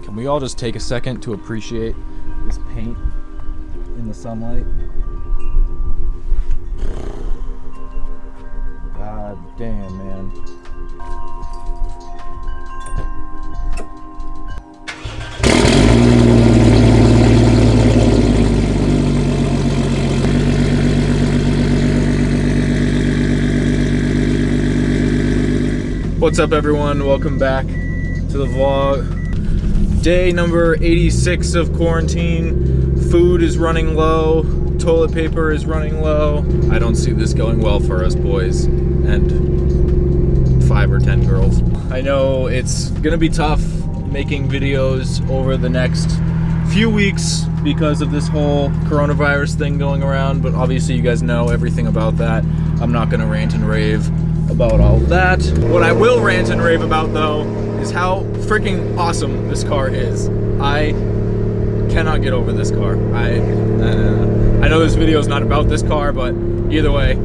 Can we all just take a second to appreciate this paint in the sunlight? God damn, man. What's up, everyone? Welcome back to the vlog. Day number 86 of quarantine. Food is running low. Toilet paper is running low. I don't see this going well for us boys and 5 or 10 girls. I know it's gonna be tough making videos over the next few weeks because of this whole coronavirus thing going around, but obviously you guys know everything about that. I'm not gonna rant and rave about all that. What I will rant and rave about though is how freaking awesome this car is. I cannot get over this car. I know this video is not about this car, but either way,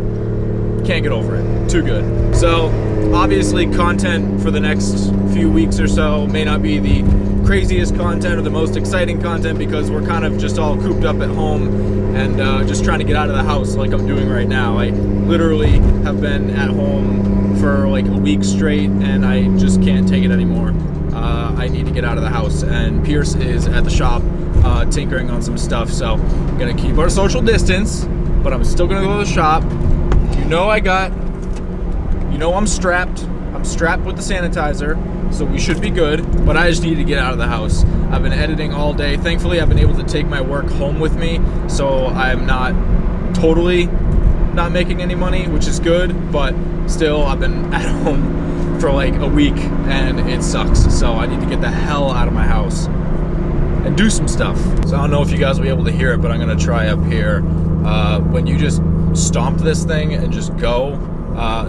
can't get over it. Too good. So obviously content for the next few weeks or so may not be the craziest content or the most exciting content because we're kind of just all cooped up at home and just trying to get out of the house like I'm doing right now. I literally have been at home for like a week straight and I just can't take it anymore. I need to get out of the house, and Pierce is at the shop tinkering on some stuff, so I'm gonna keep our social distance, but I'm still gonna go to the shop. You know I'm strapped. I'm strapped with the sanitizer, so we should be good, but I just need to get out of the house. I've been editing all day. Thankfully, I've been able to take my work home with me, so I'm not totally not making any money, which is good, but still, I've been at home for like a week, and it sucks, so I need to get the hell out of my house and do some stuff. So I don't know if you guys will be able to hear it, but I'm gonna try up here. When you just stomp this thing and just go,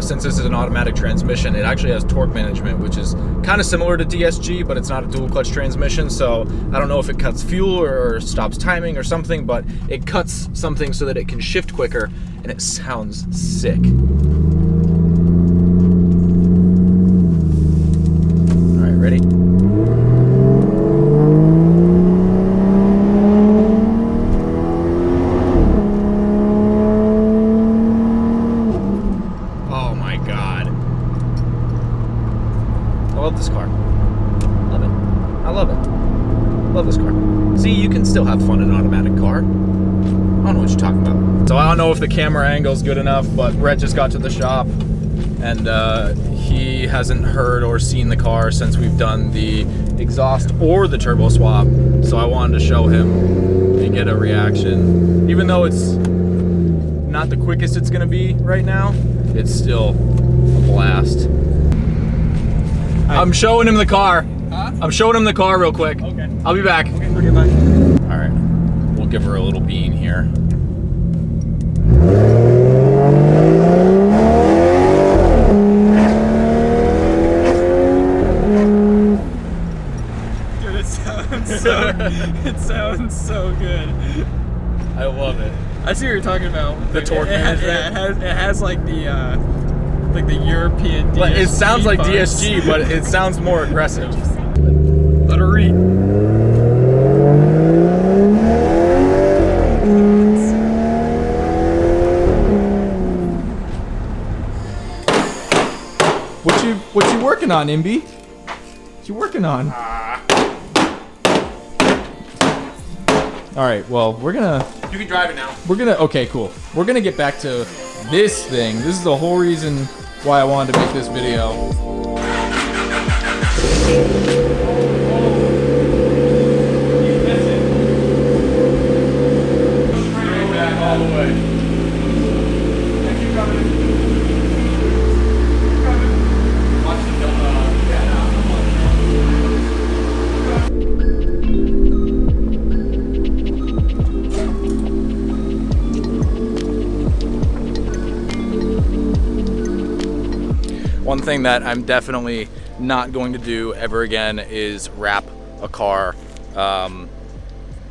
since this is an automatic transmission, it actually has torque management, which is kind of similar to DSG, but it's not a dual clutch transmission, so I don't know if it cuts fuel or stops timing or something, but it cuts something so that it can shift quicker, and it sounds sick. All right, ready? I love this car. Love it. I love it. Love this car. See, you can still have fun in an automatic car. I don't know what you're talking about. So I don't know if the camera angle's good enough, but Brett just got to the shop and he hasn't heard or seen the car since we've done the exhaust or the turbo swap. So I wanted to show him and get a reaction. Even though it's not the quickest it's gonna be right now, it's still a blast. I'm showing him the car. Huh? I'm showing him the car real quick. Okay. I'll be back. Okay, bye. All right. We'll give her a little bean here. Dude, it sounds so good. I love it. I see what you're talking about. The torque management. It has like the European DSG. It sounds like DSG, but it sounds more aggressive. Let her read. What you working on, Imby? What you working on? All right, well, we're gonna... You can drive it now. Okay, cool. We're gonna get back to this thing. This is the whole reason why I wanted to make this video. Straight back all the way. Keep coming. Watch the One thing that I'm definitely not going to do ever again is wrap a car.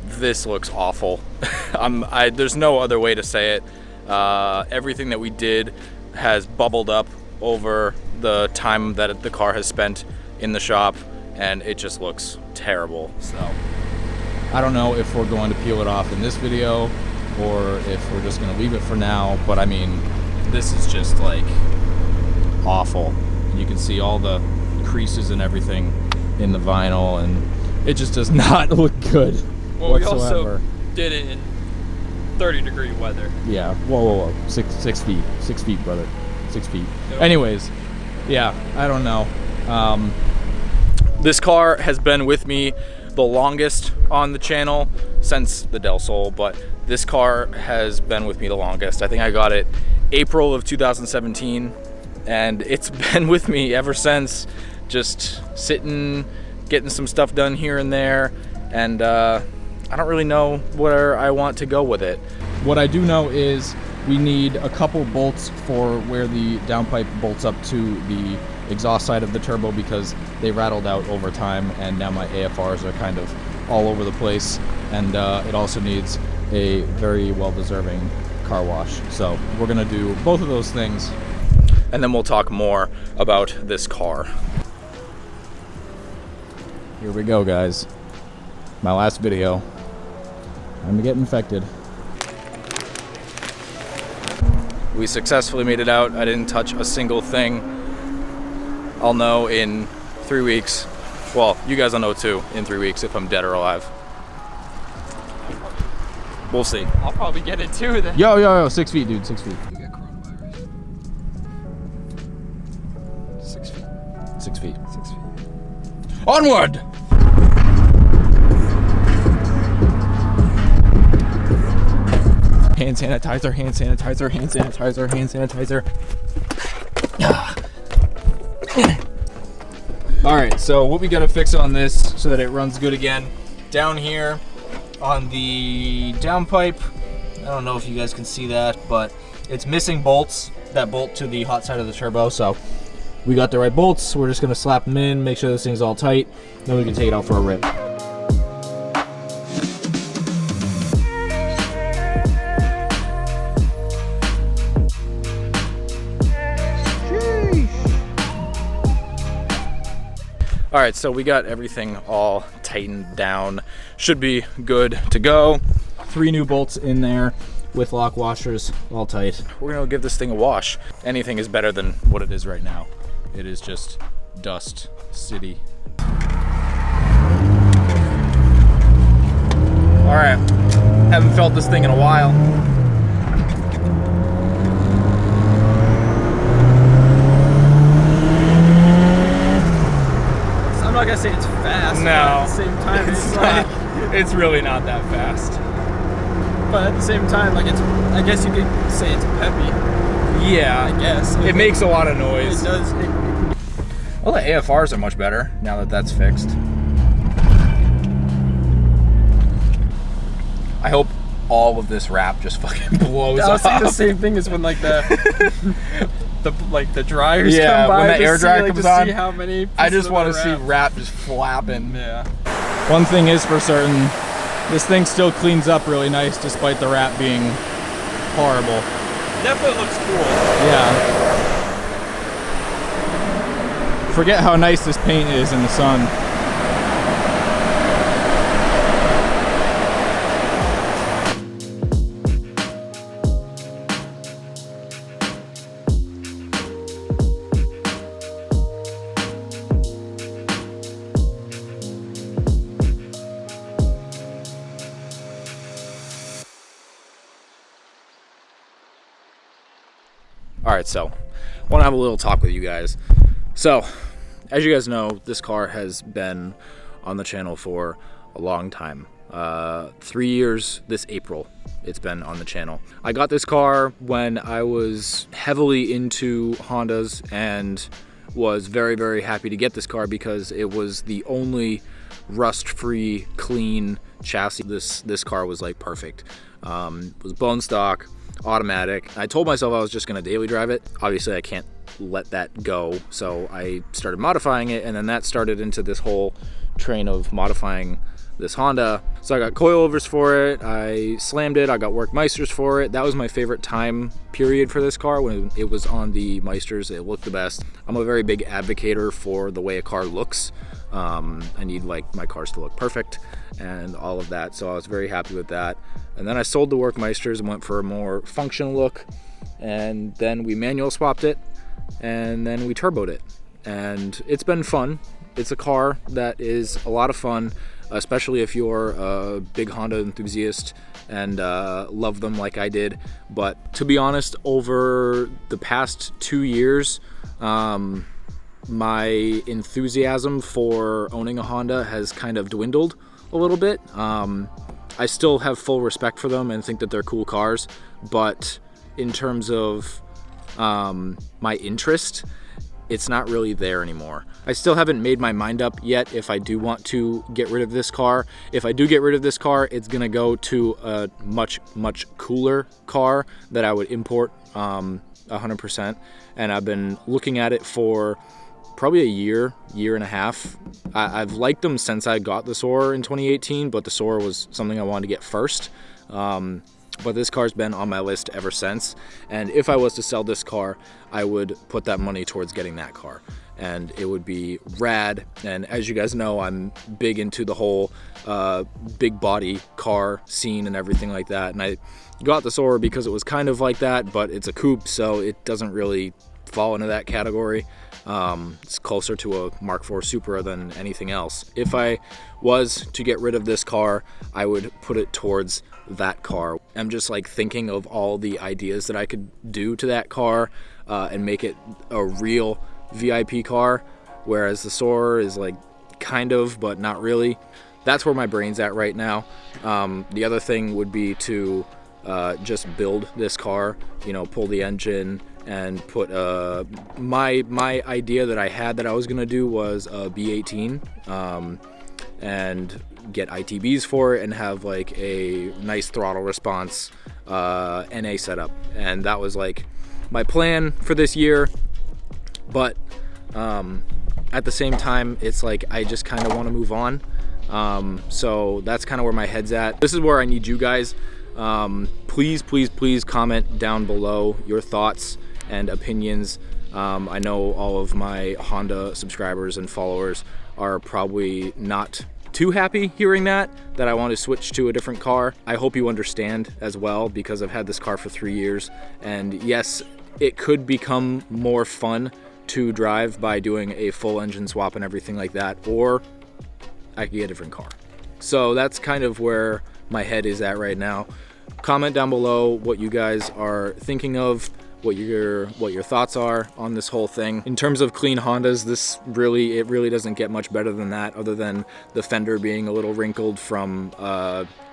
This looks awful. There's no other way to say it. Everything that we did has bubbled up over the time that the car has spent in the shop, and it just looks terrible. So I don't know if we're going to peel it off in this video or if we're just gonna leave it for now, but I mean, this is just like awful. You can see all the creases and everything in the vinyl, and it just does not look good whatsoever. We also did it in 30-degree weather. Yeah, whoa. 6 feet, brother, 6 feet. Yep. Anyways, yeah, I don't know. This car has been with me the longest on the channel since the Del Sol, but this car has been with me the longest. I think I got it April of 2017, and it's been with me ever since, just sitting, getting some stuff done here and there, and I don't really know where I want to go with it. What I do know is we need a couple bolts for where the downpipe bolts up to the exhaust side of the turbo, because they rattled out over time, and now my AFRs are kind of all over the place, and it also needs a very well-deserving car wash. So we're gonna do both of those things, and then we'll talk more about this car. Here we go, guys. My last video. Time to get infected. We successfully made it out. I didn't touch a single thing. I'll know in 3 weeks. Well, you guys will know too in 3 weeks if I'm dead or alive. We'll see. I'll probably get it too then. Yo, 6 feet, dude, 6 feet. You got coronavirus. 6 feet. 6 feet. 6 feet. Onward! Hand sanitizer, hand sanitizer, hand sanitizer, hand sanitizer. All right, so what we gotta fix on this so that it runs good again, down here on the downpipe, I don't know if you guys can see that, but it's missing bolts that bolt to the hot side of the turbo. So we got the right bolts. We're just gonna slap them in, make sure this thing's all tight, then we can take it out for a rip. All right, so we got everything all tightened down. Should be good to go. 3 new bolts in there with lock washers, all tight. We're gonna give this thing a wash. Anything is better than what it is right now. It is just dust city. All right, haven't felt this thing in a while. I'm not gonna say it's fast. No. But at the same time, it's like, it's really not that fast. but at the same time, like it's, I guess you could say it's peppy. Yeah, I guess. it makes a lot of noise. It does. Well, the AFRs are much better now that that's fixed. I hope all of this wrap just fucking blows I was off. thinking the same thing as when like the the dryers Yeah, come by. when the air dryer like, comes to on, see how many I just want to pieces see of the wrap just flapping. Yeah. One thing is for certain, this thing still cleans up really nice despite the wrap being horrible. Definitely looks cool. Yeah. Forget how nice this paint is in the sun. All right, so I want to have a little talk with you guys. So, as you guys know, this car has been on the channel for a long time. 3 years this April, it's been on the channel. I got this car when I was heavily into Hondas and was very, very happy to get this car because it was the only rust-free, clean chassis. This car was like perfect. It was bone stock, automatic. I told myself I was just gonna daily drive it. Obviously I can't let that go, so I started modifying it, and then that started into this whole train of modifying this Honda. So I got coilovers for it, I slammed it, I got Workmeisters for it. That was my favorite time period for this car, when it was on the Meisters. It looked the best. I'm a very big advocator for the way a car looks. I need like my cars to look perfect and all of that, so I was very happy with that. And then I sold the Workmeisters and went for a more functional look, and then we manual swapped it, and then we turboed it, and it's been fun. It's a car that is a lot of fun, especially if you're a big Honda enthusiast and love them like I did. But to be honest, over the past 2 years, my enthusiasm for owning a Honda has kind of dwindled a little bit. I still have full respect for them and think that they're cool cars, but in terms of my interest, it's not really there anymore. I still haven't made my mind up yet if I do want to get rid of this car. If I do get rid of this car, it's gonna go to a much cooler car that I would import 100%. And I've been looking at it for probably a year and a half. I've liked them since I got the Soarer in 2018, but the Soarer was something I wanted to get first. But this car's been on my list ever since, and if I was to sell this car, I would put that money towards getting that car, and it would be rad. And as you guys know, I'm big into the whole big body car scene and everything like that, and I got the Soarer because it was kind of like that, but it's a coupe, so it doesn't really fall into that category. It's closer to a Mark IV Supra than anything else. If I was to get rid of this car, I would put it towards that car. I'm just like thinking of all the ideas that I could do to that car and make it a real VIP car, whereas the Soarer is like kind of, but not really. That's where my brain's at right now. The other thing would be to just build this car, you know, pull the engine and put my idea that I had that I was gonna do was a B18 and get ITBs for it and have like a nice throttle response NA setup, and that was like my plan for this year. But at the same time, it's like I just kind of want to move on, so that's kind of where my head's at. This is where I need you guys. Please comment down below your thoughts and opinions. I know all of my Honda subscribers and followers are probably not too happy hearing that I want to switch to a different car. I hope you understand as well, because I've had this car for 3 years, and yes, it could become more fun to drive by doing a full engine swap and everything like that, or I could get a different car. So that's kind of where my head is at right now. Comment down below what you guys are thinking of, what your thoughts are on this whole thing. In terms of clean Hondas, it really doesn't get much better than that, other than the fender being a little wrinkled from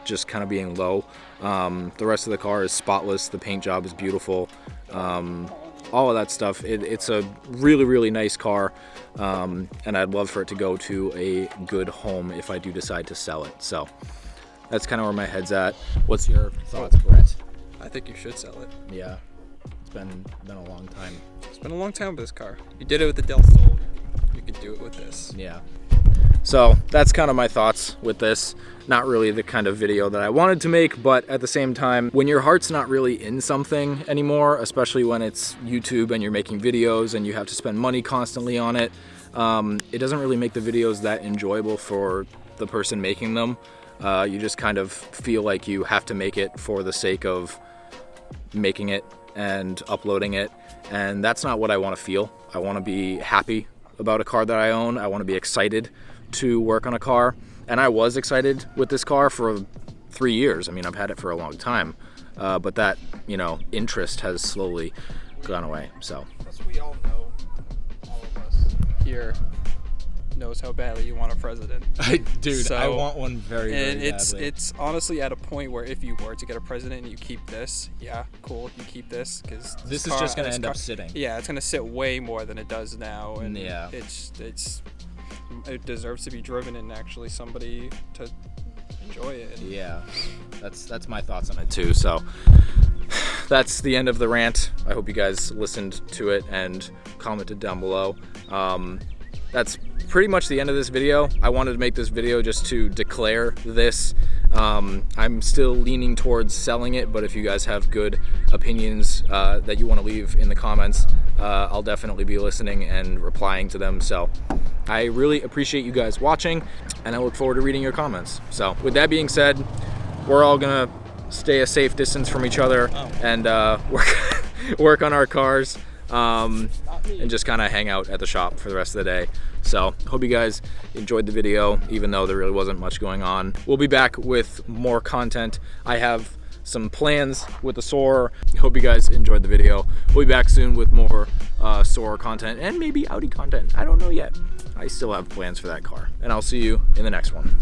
just kind of being low. The rest of the car is spotless. The paint job is beautiful. All of that stuff. It's a really nice car, and I'd love for it to go to a good home if I do decide to sell it. So that's kind of where my head's at. What's your thoughts, Brett? I think you should sell it. Yeah, it's been a long time. It's been a long time with this car. You did it with the Del Sol. You could do it with this. Yeah. So that's kind of my thoughts with this. Not really the kind of video that I wanted to make, but at the same time, when your heart's not really in something anymore, especially when it's YouTube and you're making videos and you have to spend money constantly on it, it doesn't really make the videos that enjoyable for the person making them. You just kind of feel like you have to make it for the sake of making it and uploading it, and that's not what I want to feel. I want to be happy about a car that I own. I want to be excited to work on a car, and I was excited with this car for 3 years. I mean, I've had it for a long time, but that, you know, interest has slowly gone away. So Plus, we all know, all of us here knows how badly you want a president. Dude, So- I want one very And badly. it's honestly at a point where if you were to get a president and you keep this, yeah, cool, you keep this, because This is just gonna end up sitting. Yeah, it's gonna sit way more than it does now, and Yeah. it deserves to be driven and actually somebody to enjoy it. Yeah, that's my thoughts on it too. So that's the end of the rant. I hope you guys listened to it and commented down below. that's pretty much the end of this video. I wanted to make this video just to declare this. I'm still leaning towards selling it, but if you guys have good opinions that you want to leave in the comments, I'll definitely be listening and replying to them. So I really appreciate you guys watching, and I look forward to reading your comments. So with that being said, we're all gonna stay a safe distance from each other and work on our cars, and just kind of hang out at the shop for the rest of the day. So hope you guys enjoyed the video, even though there really wasn't much going on. We'll be back with more content. I have some plans with the Soarer. Hope you guys enjoyed the video. We'll be back soon with more Soarer content and maybe Audi content. I don't know yet. I still have plans for that car, and I'll see you in the next one.